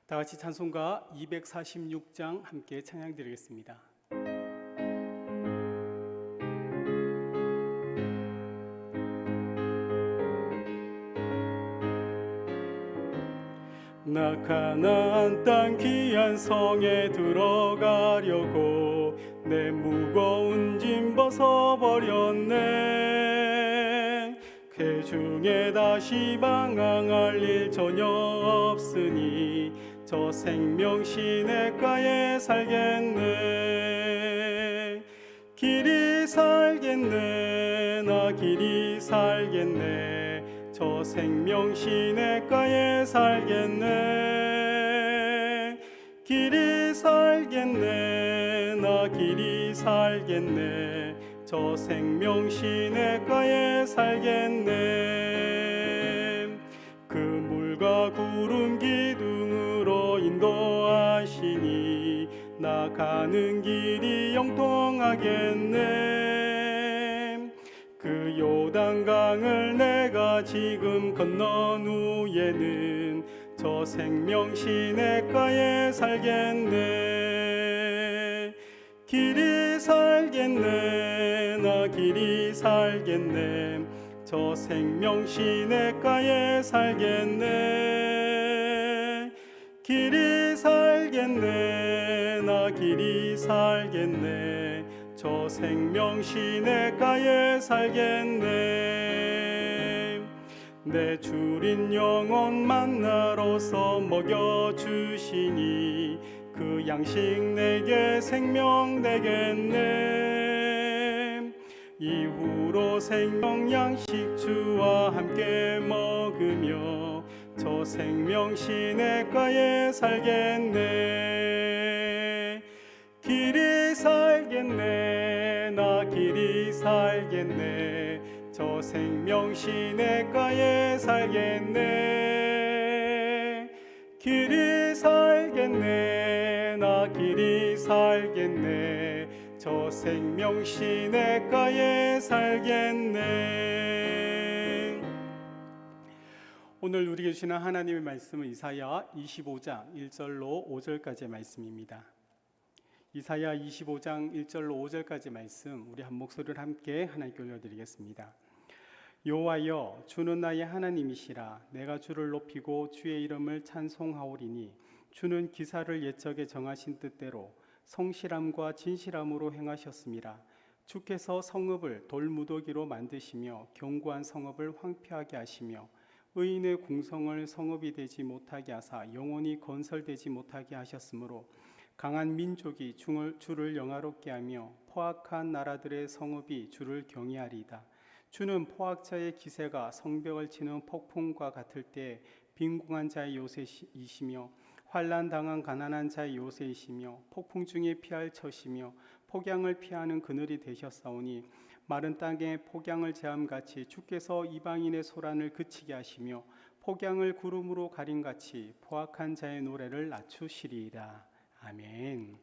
다 같이 찬송가 246장 함께 찬양드리겠습니다. 나 가나안 땅 귀한 성에 들어가려고 내 무거운 짐 벗어버렸네. 그 중에 다시 방황할 일 전혀 없으니 저 생명 시냇가에 살겠네. 길이 살겠네. 나 길이 살겠네. 저 생명 시냇가에 살겠네. 길이 살겠네. 나 길이 살겠네. 저 생명 시냇가에 살겠네. 그 물과 구름 기둥으로 인도하시니 나 가는 길이 영통하겠네. 그 요단강을 내가 지금 건넌 후에는 저 생명 시냇가에 살겠네. 길이 살겠네. 나 길이 살겠네. 저 생명 시냇가에 살겠네. 길이 살겠네. 나 길이 살겠네. 저 생명 시냇가에 살겠네. 내 주린 영혼 만나러서 먹여주시니 그 양식 내게 생명 되겠네. 이후로 생명 양식 주와 함께 먹으며 저 생명 시냇가에 살겠네. 길이 살겠네. 나 길이 살겠네. 저 생명 시냇가에 살겠네. 길이 살겠네. 나 길이 살겠네. 저 생명 시냇가에 살겠네. 오늘 우리에게 주시는 하나님의 말씀은 이사야 25장 1절로 5절까지의 말씀입니다. 이사야 25장 1절로 5절까지 말씀 우리 한 목소리를 함께 하나님께 올려드리겠습니다. 여호와여, 주는 나의 하나님이시라. 내가 주를 높이고 주의 이름을 찬송하오리니 주는 기사를 옛적에 정하신 뜻대로 성실함과 진실함으로 행하셨습니다. 주께서 성읍을 돌무더기로 만드시며 견고한 성읍을 황폐하게 하시며 의인의 궁성을 성읍이 되지 못하게 하사 영원히 건설되지 못하게 하셨으므로 강한 민족이 주를 영화롭게 하며 포악한 나라들의 성읍이 주를 경외하리이다. 주는 포악자의 기세가 성벽을 치는 폭풍과 같을 때 빈궁한 자의 요새이시며 환난 당한 가난한 자의 요새이시며 폭풍 중에 피할 처시며 폭양을 피하는 그늘이 되셨사오니 마른 땅에 폭양을 제함같이 주께서 이방인의 소란을 그치게 하시며 폭양을 구름으로 가림같이 포악한 자의 노래를 낮추시리이다. 아멘.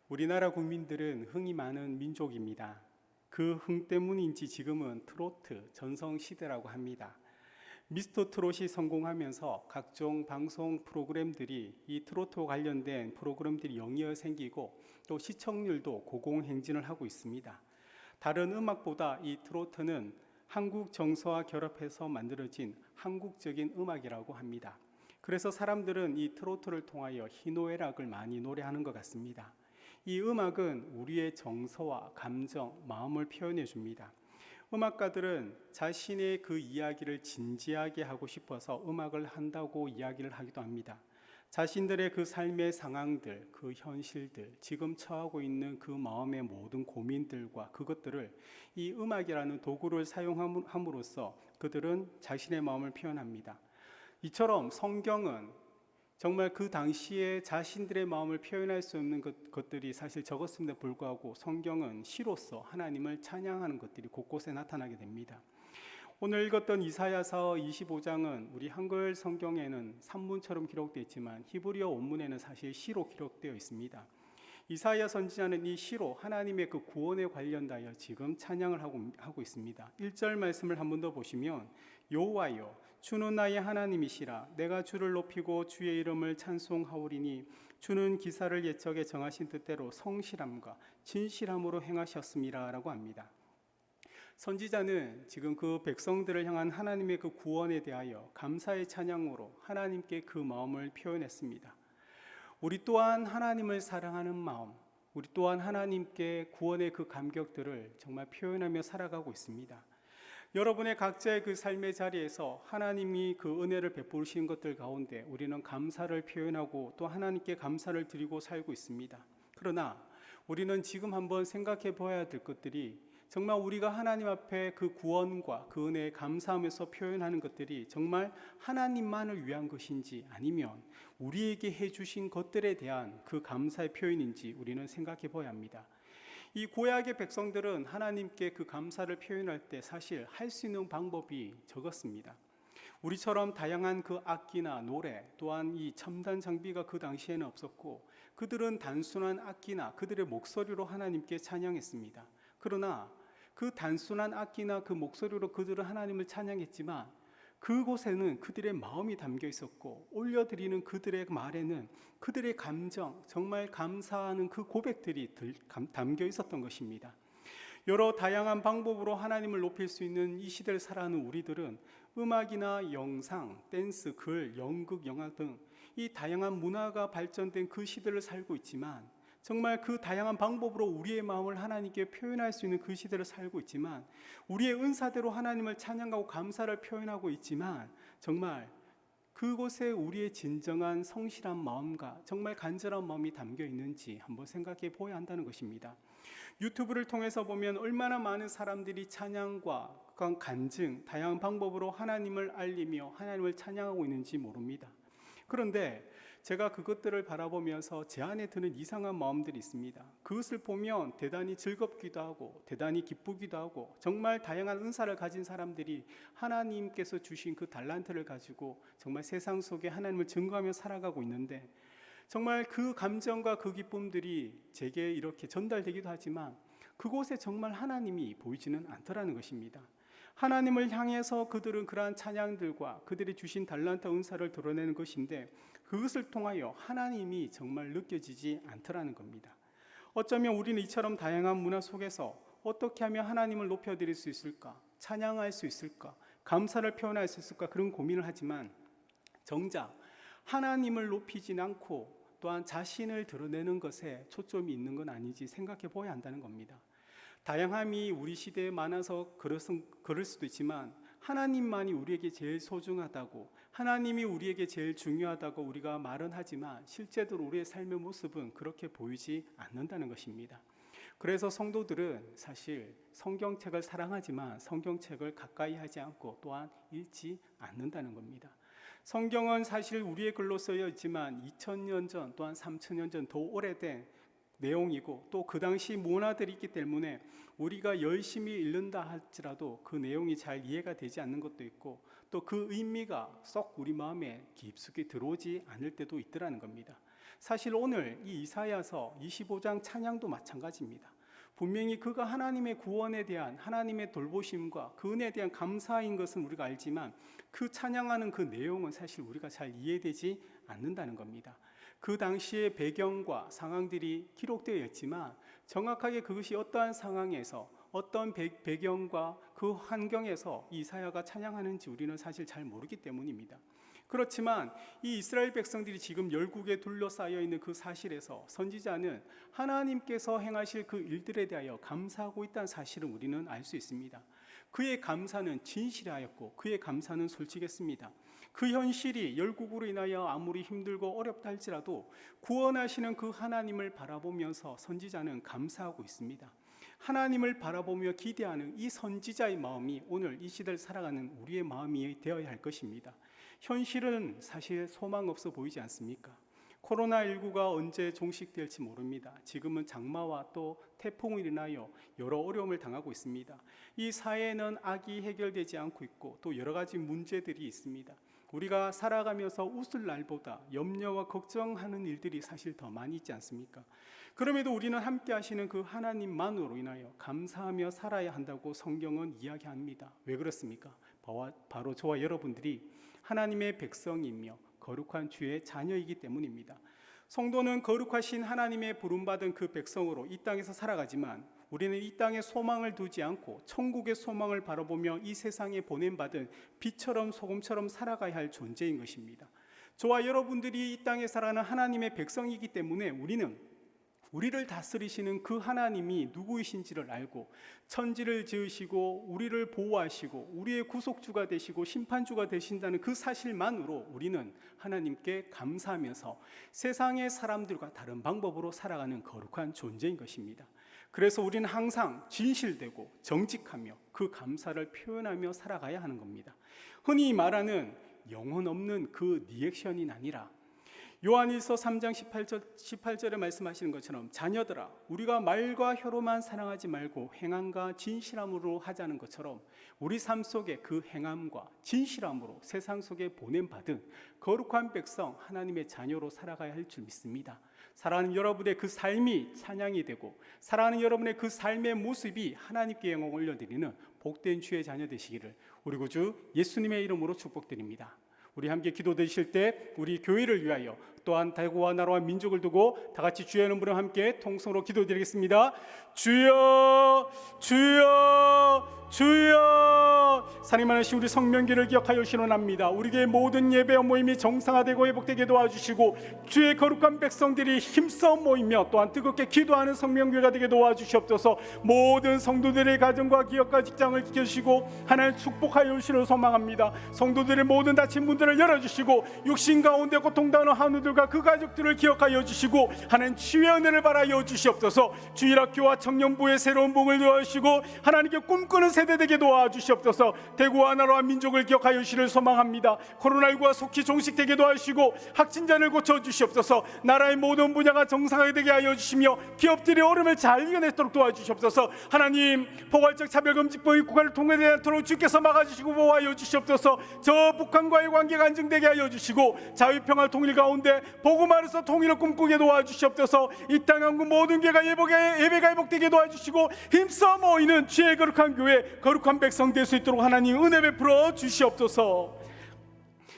우리나라 국민들은 흥이 많은 민족입니다. 그 흥 때문인지 지금은 트로트 전성시대라고 합니다. 미스터 트롯이 성공하면서 각종 방송 프로그램들이 이 트로트와 관련된 프로그램들이 연이어 생기고 또 시청률도 고공행진을 하고 있습니다. 다른 음악보다 이 트로트는 한국 정서와 결합해서 만들어진 한국적인 음악이라고 합니다. 그래서 사람들은 이 트로트를 통하여 희노애락을 많이 노래하는 것 같습니다. 이 음악은 우리의 정서와 감정, 마음을 표현해 줍니다. 음악가들은 자신의 그 이야기를 진지하게 하고 싶어서 음악을 한다고 이야기를 하기도 합니다. 자신들의 그 삶의 상황들, 그 현실들, 지금 처하고 있는 그 마음의 모든 고민들과 그것들을 이 음악이라는 도구를 사용함으로써 그들은 자신의 마음을 표현합니다. 이처럼 성경은 정말 그 당시에 자신들의 마음을 표현할 수 없는 것들이 사실 적었음에도 불구하고 성경은 시로서 하나님을 찬양하는 것들이 곳곳에 나타나게 됩니다. 오늘 읽었던 이사야서 25장은 우리 한글 성경에는 산문처럼 기록되어 있지만 히브리어 원문에는 사실 시로 기록되어 있습니다. 이사야 선지자는 이 시로 하나님의 그 구원에 관련하여 지금 찬양을 하고 있습니다. 1절 말씀을 한 번 더 보시면 여호와여, 주는 나의 하나님이시라. 내가 주를 높이고 주의 이름을 찬송하오리니 주는 기사를 옛적에 정하신 뜻대로 성실함과 진실함으로 행하셨음이라 라고 합니다. 선지자는 지금 그 백성들을 향한 하나님의 그 구원에 대하여 감사의 찬양으로 하나님께 그 마음을 표현했습니다. 우리 또한 하나님을 사랑하는 마음, 우리 또한 하나님께 구원의 그 감격들을 정말 표현하며 살아가고 있습니다. 여러분의 각자의 그 삶의 자리에서 하나님이 그 은혜를 베푸신 것들 가운데 우리는 감사를 표현하고 또 하나님께 감사를 드리고 살고 있습니다. 그러나 우리는 지금 한번 생각해 보아야 될 것들이 정말 우리가 하나님 앞에 그 구원과 그 은혜에 감사하면서 표현하는 것들이 정말 하나님만을 위한 것인지 아니면 우리에게 해주신 것들에 대한 그 감사의 표현인지 우리는 생각해 보아야 합니다. 이 구약의 백성들은 하나님께 그 감사를 표현할 때 사실 할 수 있는 방법이 적었습니다. 우리처럼 다양한 그 악기나 노래 또한 이 첨단 장비가 그 당시에는 없었고 그들은 단순한 악기나 그들의 목소리로 하나님께 찬양했습니다. 그러나 그 단순한 악기나 그 목소리로 그들은 하나님을 찬양했지만 그곳에는 그들의 마음이 담겨 있었고 올려드리는 그들의 말에는 그들의 감정, 정말 감사하는 그 고백들이 담겨 있었던 것입니다. 여러 다양한 방법으로 하나님을 높일 수 있는 이 시대를 살아가는 우리들은 음악이나 영상, 댄스, 글, 연극, 영화 등 이 다양한 문화가 발전된 그 시대를 살고 있지만 정말 그 다양한 방법으로 우리의 마음을 하나님께 표현할 수 있는 그 시대를 살고 있지만 우리의 은사대로 하나님을 찬양하고 감사를 표현하고 있지만 정말 그곳에 우리의 진정한 성실한 마음과 정말 간절한 마음이 담겨 있는지 한번 생각해 보아야 한다는 것입니다. 유튜브를 통해서 보면 얼마나 많은 사람들이 찬양과 간증, 다양한 방법으로 하나님을 알리며 하나님을 찬양하고 있는지 모릅니다. 그런데 제가 그것들을 바라보면서 제 안에 드는 이상한 마음들이 있습니다. 그것을 보면 대단히 즐겁기도 하고 대단히 기쁘기도 하고 정말 다양한 은사를 가진 사람들이 하나님께서 주신 그 달란트를 가지고 정말 세상 속에 하나님을 증거하며 살아가고 있는데 정말 그 감정과 그 기쁨들이 제게 이렇게 전달되기도 하지만 그곳에 정말 하나님이 보이지는 않더라는 것입니다. 하나님을 향해서 그들은 그러한 찬양들과 그들이 주신 달란트 은사를 드러내는 것인데 그것을 통하여 하나님이 정말 느껴지지 않더라는 겁니다. 어쩌면 우리는 이처럼 다양한 문화 속에서 어떻게 하면 하나님을 높여드릴 수 있을까? 찬양할 수 있을까? 감사를 표현할 수 있을까? 그런 고민을 하지만 정작 하나님을 높이진 않고 또한 자신을 드러내는 것에 초점이 있는 건 아닌지 생각해 보아야 한다는 겁니다. 다양함이 우리 시대에 많아서 그럴 수도 있지만 하나님만이 우리에게 제일 소중하다고 하나님이 우리에게 제일 중요하다고 우리가 말은 하지만 실제로 우리의 삶의 모습은 그렇게 보이지 않는다는 것입니다. 그래서 성도들은 사실 성경책을 사랑하지만 성경책을 가까이 하지 않고 또한 읽지 않는다는 겁니다. 성경은 사실 우리의 글로 쓰여 있지만 2000년 전 또한 3000년 전 더 오래된 내용이고 또 그 당시 문화들이 있기 때문에 우리가 열심히 읽는다 할지라도 그 내용이 잘 이해가 되지 않는 것도 있고 또 그 의미가 썩 우리 마음에 깊숙이 들어오지 않을 때도 있더라는 겁니다. 사실 오늘 이 이사야서 25장 찬양도 마찬가지입니다. 분명히 그가 하나님의 구원에 대한 하나님의 돌보심과 그 은혜에 대한 감사인 것은 우리가 알지만 그 찬양하는 그 내용은 사실 우리가 잘 이해되지 않는다는 겁니다. 그 당시의 배경과 상황들이 기록되어 있지만 정확하게 그것이 어떠한 상황에서 어떤 배경과 그 환경에서 이사야가 찬양하는지 우리는 사실 잘 모르기 때문입니다. 그렇지만 이 이스라엘 백성들이 지금 열국에 둘러싸여 있는 그 사실에서 선지자는 하나님께서 행하실 그 일들에 대하여 감사하고 있다는 사실을 우리는 알 수 있습니다. 그의 감사는 진실하였고 그의 감사는 솔직했습니다. 그 현실이 열국으로 인하여 아무리 힘들고 어렵다 할지라도 구원하시는 그 하나님을 바라보면서 선지자는 감사하고 있습니다. 하나님을 바라보며 기대하는 이 선지자의 마음이 오늘 이 시대를 살아가는 우리의 마음이 되어야 할 것입니다. 현실은 사실 소망 없어 보이지 않습니까? 코로나19가 언제 종식될지 모릅니다. 지금은 장마와 또 태풍으로 인하여 여러 어려움을 당하고 있습니다. 이 사회에는 악이 해결되지 않고 있고 또 여러 가지 문제들이 있습니다. 우리가 살아가면서 웃을 날보다 염려와 걱정하는 일들이 사실 더 많이 있지 않습니까? 그럼에도 우리는 함께 하시는 그 하나님만으로 인하여 감사하며 살아야 한다고 성경은 이야기합니다. 왜 그렇습니까? 바로 저와 여러분들이 하나님의 백성이며 거룩한 주의 자녀이기 때문입니다. 성도는 거룩하신 하나님의 부름받은 그 백성으로 이 땅에서 살아가지만 우리는 이 땅에 소망을 두지 않고 천국의 소망을 바라보며 이 세상에 보냄받은 빛처럼 소금처럼 살아가야 할 존재인 것입니다. 저와 여러분들이 이 땅에 살아가는 하나님의 백성이기 때문에 우리를 다스리시는 그 하나님이 누구이신지를 알고 천지를 지으시고 우리를 보호하시고 우리의 구속주가 되시고 심판주가 되신다는 그 사실만으로 우리는 하나님께 감사하면서 세상의 사람들과 다른 방법으로 살아가는 거룩한 존재인 것입니다. 그래서 우리는 항상 진실되고 정직하며 그 감사를 표현하며 살아가야 하는 겁니다. 흔히 말하는 영혼 없는 그 리액션이 아니라 요한일서 3장 18절에 말씀하시는 것처럼 자녀들아 우리가 말과 혀로만 사랑하지 말고 행함과 진실함으로 하자는 것처럼 우리 삶 속에 그 행함과 진실함으로 세상 속에 보냄받은 거룩한 백성 하나님의 자녀로 살아가야 할 줄 믿습니다. 사랑하는 여러분의 그 삶이 찬양이 되고 사랑하는 여러분의 그 삶의 모습이 하나님께 영광 올려드리는 복된 주의 자녀 되시기를 우리 구주 예수님의 이름으로 축복드립니다. 우리 함께 기도드리실 때 우리 교회를 위하여 또한 대구와 나라와 민족을 두고 다 같이 주여 하는 분과 함께 통성으로 기도드리겠습니다. 주여 주여 주여. 사랑이 많으신 우리 성명기를 기억하여 신원합니다. 우리의 모든 예배와 모임이 정상화되고 회복되게 도와주시고 주의 거룩한 백성들이 힘써 모이며 또한 뜨겁게 기도하는 성명교회가 되게 도와주시옵소서. 모든 성도들의 가정과 기업과 직장을 지켜주시고 하나님 축복하여 주시기를 소망합니다. 성도들의 모든 닫힌 문들을 열어주시고 육신 가운데 고통당하는 한우들과 그 가족들을 기억하여 주시고 하나님 치유의 은혜를 바라여 주시옵소서. 주일학교와 청년부의 새로운 복을 도와주시고 하나님께 꿈꾸는 세대 되게 도와주시옵소서. 대구와 나라와 민족을 기억하여 주시기를 소망합니다. 코로나19가 속히 종식되게 도와주시고 확진자를 고쳐주시옵소서. 나라의 모든 분야가 정상화되게 되게 하여 주시며 기업들의 어려움을 잘 이겨내도록 도와주시옵소서. 하나님 포괄적 차별금지법의 국가를 통과되지 않도록 주께서 막아주시고 보호하여 주시옵소서. 저 북한과의 관계가 안정되게 하여 주시고 자유평화 통일 가운데 복음 안에서 통일을 꿈꾸게 도와주시옵소서. 이 땅 한국 모든 교회가 예배가 회복되게 도와주시고 힘써 모이는 주의 거룩한 교회 거룩한 백성 될 수 있도록 하나님 은혜 베풀어 주시옵소서.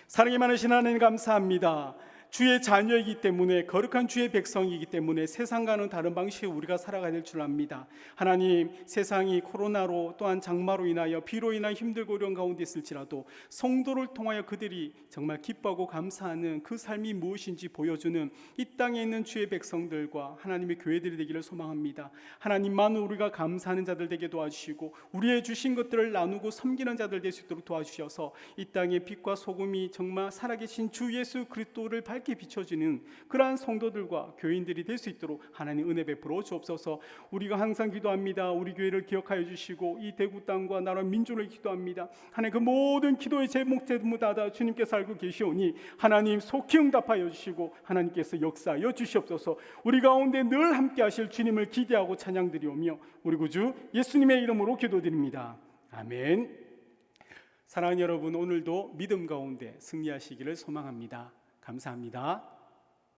사랑이 많으신 하나님 감사합니다. 주의 자녀이기 때문에 거룩한 주의 백성이기 때문에 세상과는 다른 방식으로 우리가 살아가야 될 줄 압니다. 하나님 세상이 코로나로 또한 장마로 인하여 비로 인한 힘들고 어려운 가운데 있을지라도 성도를 통하여 그들이 정말 기뻐하고 감사하는 그 삶이 무엇인지 보여주는 이 땅에 있는 주의 백성들과 하나님의 교회들이 되기를 소망합니다. 하나님만 우리가 감사하는 자들 되게 도와주시고 우리의 주신 것들을 나누고 섬기는 자들 될 수 있도록 도와주셔서 이 땅의 빛과 소금이 정말 살아계신 주 예수 그리스도를 밝게 비춰지는 그러한 성도들과 교인들이 될 수 있도록 하나님 은혜 베풀어 주옵소서. 우리가 항상 기도합니다. 우리 교회를 기억하여 주시고 이 대구 땅과 나라 민족을 기도합니다. 하나님 그 모든 기도의 제목 다 주님께서 알고 계시오니 하나님 속히 응답하여 주시고 하나님께서 역사하여 주시옵소서. 우리 가운데 늘 함께 하실 주님을 기대하고 찬양드리오며 우리 구주 예수님의 이름으로 기도드립니다. 아멘. 사랑하는 여러분, 오늘도 믿음 가운데 승리하시기를 소망합니다. 감사합니다.